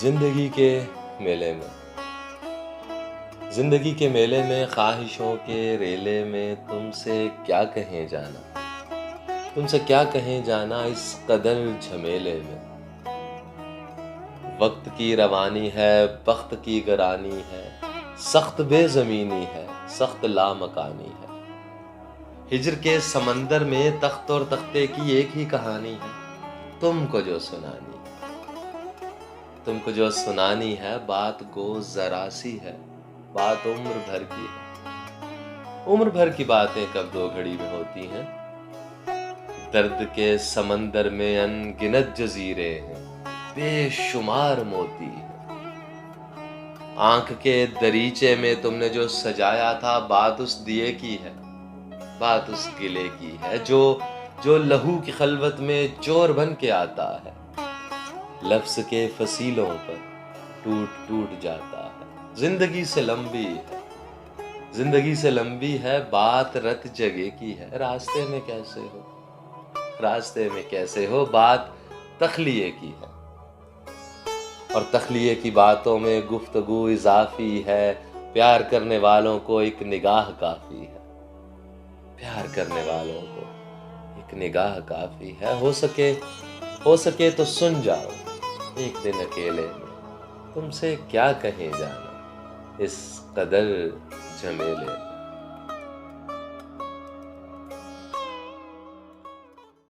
जिंदगी के मेले में जिंदगी के मेले में ख्वाहिशों के रेले में तुमसे क्या कहें जाना इस कदर झमेले में। वक्त की रवानी है, बख्त की गरानी है, सख्त बेज़मीनी है, सख्त लामकानी है। हिज्र के समंदर में तख्त और तख्ते की एक ही कहानी है, तुमको जो सुनानी है बात गो जरा सी है, बात उम्र भर की है। उम्र भर की बातें कब दो घड़ी में होती हैं। दर्द के समंदर में अनगिनत जजीरे हैं, बेशुमार मोती हैं। आंख के दरीचे में तुमने जो सजाया था बात उस दिए की है, बात उस किले की है जो लहू की खलवत में चोर बन के आता है। लफ्ज़ के फसीलों पर टूट टूट जाता है। जिंदगी से लंबी है बात रत जगह की है। रास्ते में कैसे हो बात तखलिए की है। और तखलिए की बातों में गुफ्तगू इजाफी है। प्यार करने वालों को एक निगाह काफी है। हो सके तो सुन जाओ एक दिन अकेले में, तुमसे क्या कहें जाना इस कदर झमेले में।